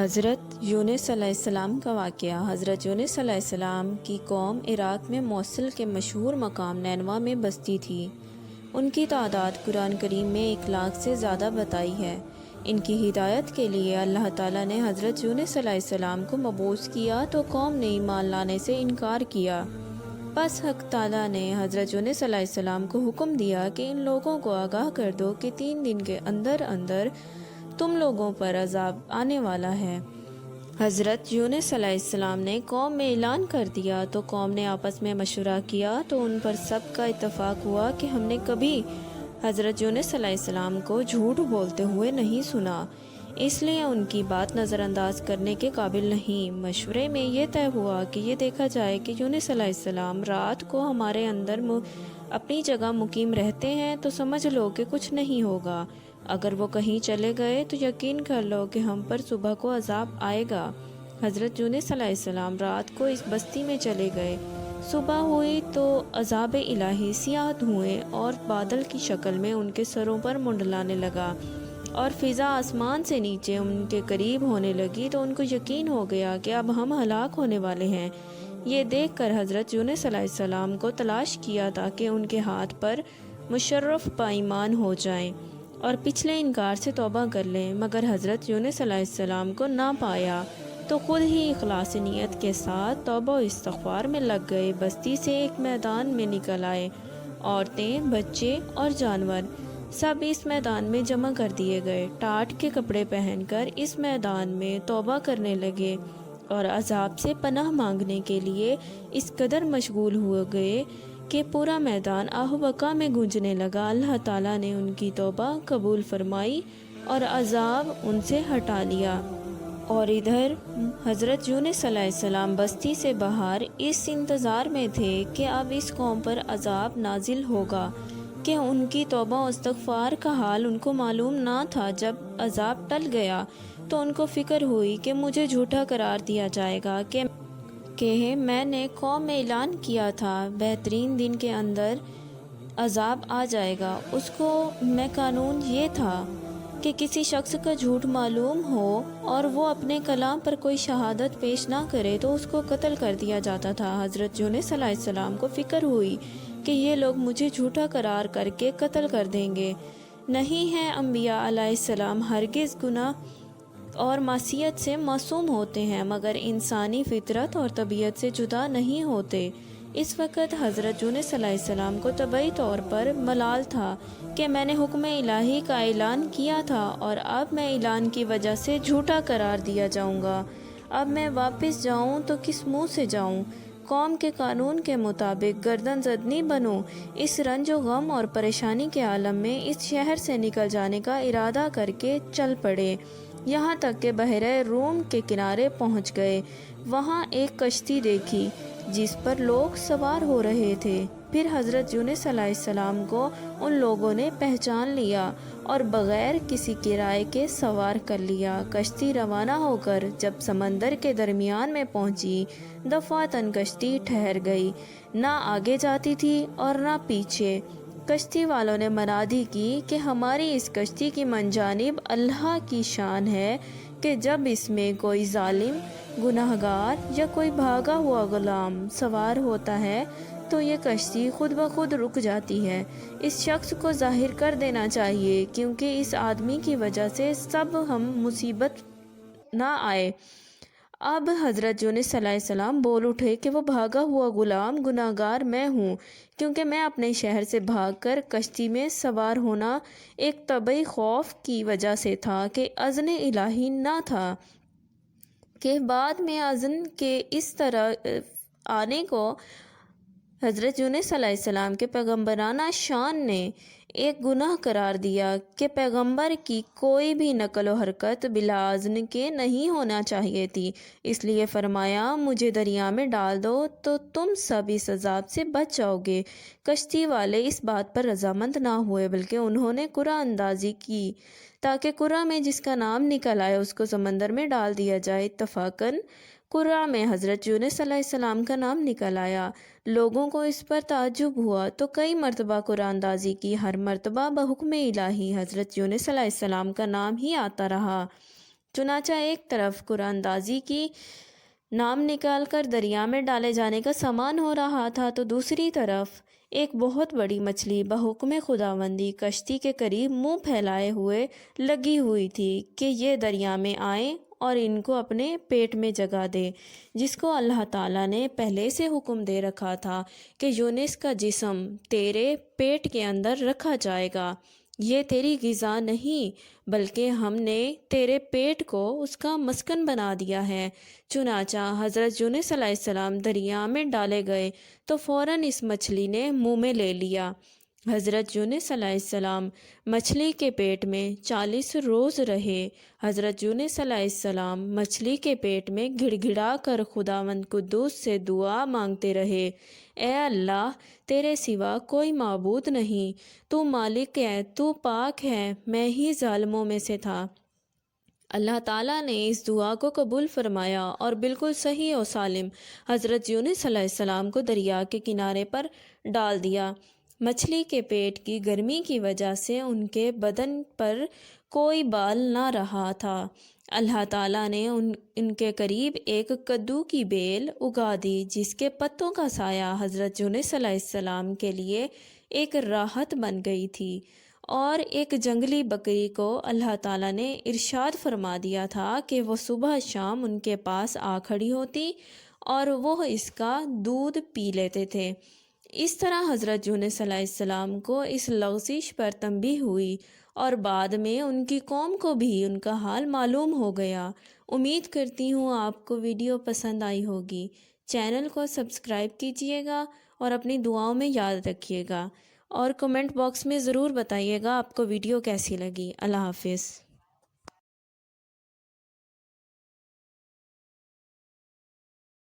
حضرت یونس علیہ السلام کا واقعہ۔ حضرت یونس علیہ السلام کی قوم عراق میں موصل کے مشہور مقام نینوا میں بستی تھی۔ ان کی تعداد قرآن کریم میں 1,00,000 سے زیادہ بتائی ہے۔ ان کی ہدایت کے لیے اللہ تعالیٰ نے حضرت یونس علیہ السلام کو مبعوث کیا تو قوم نے ایمان لانے سے انکار کیا۔ پس حق تعالیٰ نے حضرت یونس علیہ السلام کو حکم دیا کہ ان لوگوں کو آگاہ کر دو کہ 3 دن کے اندر اندر تم لوگوں پر عذاب آنے والا ہے۔ حضرت یونس علیہ السلام نے قوم میں اعلان کر دیا تو قوم نے آپس میں مشورہ کیا تو ان پر سب کا اتفاق ہوا کہ ہم نے کبھی حضرت یونس علیہ السلام کو جھوٹ بولتے ہوئے نہیں سنا، اس لیے ان کی بات نظر انداز کرنے کے قابل نہیں۔ مشورے میں یہ طے ہوا کہ یہ دیکھا جائے کہ یونس علیہ السلام رات کو ہمارے اندر اپنی جگہ مقیم رہتے ہیں تو سمجھ لو کہ کچھ نہیں ہوگا، اگر وہ کہیں چلے گئے تو یقین کر لو کہ ہم پر صبح کو عذاب آئے گا۔ حضرت یونس علیہ السلام رات کو اس بستی میں چلے گئے۔ صبح ہوئی تو عذاب الہی سیاہ دھوئیں اور بادل کی شکل میں ان کے سروں پر منڈلانے لگا اور فضا آسمان سے نیچے ان کے قریب ہونے لگی تو ان کو یقین ہو گیا کہ اب ہم ہلاک ہونے والے ہیں۔ یہ دیکھ کر حضرت یونس علیہ السلام کو تلاش کیا تاکہ ان کے ہاتھ پر مشرف پائیمان ہو جائیں اور پچھلے انکار سے توبہ کر لیں، مگر حضرت یونس علیہ السلام کو نہ پایا تو خود ہی اخلاص نیت کے ساتھ توبہ و استغفار میں لگ گئے۔ بستی سے ایک میدان میں نکل آئے، عورتیں، بچے اور جانور سب اس میدان میں جمع کر دیے گئے۔ ٹاٹ کے کپڑے پہن کر اس میدان میں توبہ کرنے لگے اور عذاب سے پناہ مانگنے کے لیے اس قدر مشغول ہو گئے کہ پورا میدان آہ و بکا میں گونجنے لگا۔ اللہ تعالیٰ نے ان کی توبہ قبول فرمائی اور عذاب ان سے ہٹا لیا۔ اور ادھر حضرت یونس علیہ السلام بستی سے باہر اس انتظار میں تھے کہ اب اس قوم پر عذاب نازل ہوگا کہ ان کی توبہ و استغفار کا حال ان کو معلوم نہ تھا۔ جب عذاب ٹل گیا تو ان کو فکر ہوئی کہ مجھے جھوٹا قرار دیا جائے گا کہ میں نے قوم میں اعلان کیا تھا بہترین دن کے اندر عذاب آ جائے گا۔ اس کو میں قانون یہ تھا کہ کسی شخص کا جھوٹ معلوم ہو اور وہ اپنے کلام پر کوئی شہادت پیش نہ کرے تو اس کو قتل کر دیا جاتا تھا۔ حضرت یونس علیہ السلام کو فکر ہوئی کہ یہ لوگ مجھے جھوٹا قرار کر کے قتل کر دیں گے۔ نہیں ہے، انبیاء علیہ السلام ہرگز گناہ اور معصیت سے معصوم ہوتے ہیں مگر انسانی فطرت اور طبیعت سے جدا نہیں ہوتے۔ اس وقت حضرت یونس علیہ السلام کو طبعی طور پر ملال تھا کہ میں نے حکم الہی کا اعلان کیا تھا اور اب میں اعلان کی وجہ سے جھوٹا قرار دیا جاؤں گا۔ اب میں واپس جاؤں تو کس منہ سے جاؤں؟ قوم کے قانون کے مطابق گردن زدنی بنوں۔ اس رنج و غم اور پریشانی کے عالم میں اس شہر سے نکل جانے کا ارادہ کر کے چل پڑے، یہاں تک کہ بحیرہ روم کے کنارے پہنچ گئے۔ وہاں ایک کشتی دیکھی جس پر لوگ سوار ہو رہے تھے۔ پھر حضرت یونس علیہ السلام کو ان لوگوں نے پہچان لیا اور بغیر کسی کرائے کے سوار کر لیا۔ کشتی روانہ ہو کر جب سمندر کے درمیان میں پہنچی، دفعتاً کشتی ٹھہر گئی، نہ آگے جاتی تھی اور نہ پیچھے۔ کشتی والوں نے منادی کی کہ ہماری اس کشتی کی منجانب اللہ کی شان ہے کہ جب اس میں کوئی ظالم، گناہگار یا کوئی بھاگا ہوا غلام سوار ہوتا ہے تو یہ کشتی خود بخود رک جاتی ہے۔ اس شخص کو ظاہر کر دینا چاہیے کیونکہ اس آدمی کی وجہ سے سب ہم مصیبت نہ آئے۔ اب حضرت یونس علیہ السلام بول اٹھے کہ وہ بھاگا ہوا غلام گناہگار میں ہوں، کیونکہ میں اپنے شہر سے بھاگ کر کشتی میں سوار ہونا ایک طبعی خوف کی وجہ سے تھا کہ اذن الہی نہ تھا۔ کہ بعد میں اذن کے اس طرح آنے کو حضرت یونس علیہ السلام کے پیغمبرانہ شان نے ایک گناہ قرار دیا کہ پیغمبر کی کوئی بھی نقل و حرکت بلا اذن کے نہیں ہونا چاہیے تھی، اس لیے فرمایا مجھے دریا میں ڈال دو تو تم سب اس عذاب سے بچ جاؤ گے۔ کشتی والے اس بات پر رضامند نہ ہوئے بلکہ انہوں نے قرعہ اندازی کی تاکہ قرعہ میں جس کا نام نکل آئے اس کو سمندر میں ڈال دیا جائے۔ اتفاقاً قرعہ میں حضرت یونس علیہ السلام کا نام نکل آیا۔ لوگوں کو اس پر تعجب ہوا تو کئی مرتبہ قرعہ اندازی کی، ہر مرتبہ بحکم الہی حضرت یونس علیہ السلام کا نام ہی آتا رہا۔ چنانچہ ایک طرف قرآن دازی کی نام نکال کر دریا میں ڈالے جانے کا سامان ہو رہا تھا تو دوسری طرف ایک بہت بڑی مچھلی بحکم خداوندی کشتی کے قریب منہ پھیلائے ہوئے لگی ہوئی تھی کہ یہ دریا میں آئیں اور ان کو اپنے پیٹ میں جگہ دے، جس کو اللہ تعالیٰ نے پہلے سے حکم دے رکھا تھا کہ یونس کا جسم تیرے پیٹ کے اندر رکھا جائے گا، یہ تیری غذا نہیں بلکہ ہم نے تیرے پیٹ کو اس کا مسکن بنا دیا ہے۔ چنانچہ حضرت یونس علیہ السلام دریا میں ڈالے گئے تو فوراً اس مچھلی نے منہ میں لے لیا۔ حضرت یونس علیہ السلام مچھلی کے پیٹ میں 40 روز رہے۔ حضرت یونس علیہ السلام مچھلی کے پیٹ میں گڑ گڑا کر خداوند قدوس سے دعا مانگتے رہے، اے اللہ، تیرے سوا کوئی معبود نہیں، تو مالک ہے، تو پاک ہے، میں ہی ظالموں میں سے تھا۔ اللہ تعالیٰ نے اس دعا کو قبول فرمایا اور بالکل صحیح و سالم حضرت یونس علیہ السلام کو دریا کے کنارے پر ڈال دیا۔ مچھلی کے پیٹ کی گرمی کی وجہ سے ان کے بدن پر کوئی بال نہ رہا تھا۔ اللہ تعالیٰ نے ان کے قریب ایک کدو کی بیل اگا دی جس کے پتوں کا سایہ حضرت یونس علیہ السلام کے لیے ایک راحت بن گئی تھی، اور ایک جنگلی بکری کو اللہ تعالیٰ نے ارشاد فرما دیا تھا کہ وہ صبح شام ان کے پاس آ کھڑی ہوتی اور وہ اس کا دودھ پی لیتے تھے۔ اس طرح حضرت یونس علیہ السلام کو اس لغزش پر تنبیہ ہوئی اور بعد میں ان کی قوم کو بھی ان کا حال معلوم ہو گیا۔ امید کرتی ہوں آپ کو ویڈیو پسند آئی ہوگی۔ چینل کو سبسکرائب کیجیے گا اور اپنی دعاؤں میں یاد رکھیے گا، اور کمنٹ باکس میں ضرور بتائیے گا آپ کو ویڈیو کیسی لگی۔ اللہ حافظ۔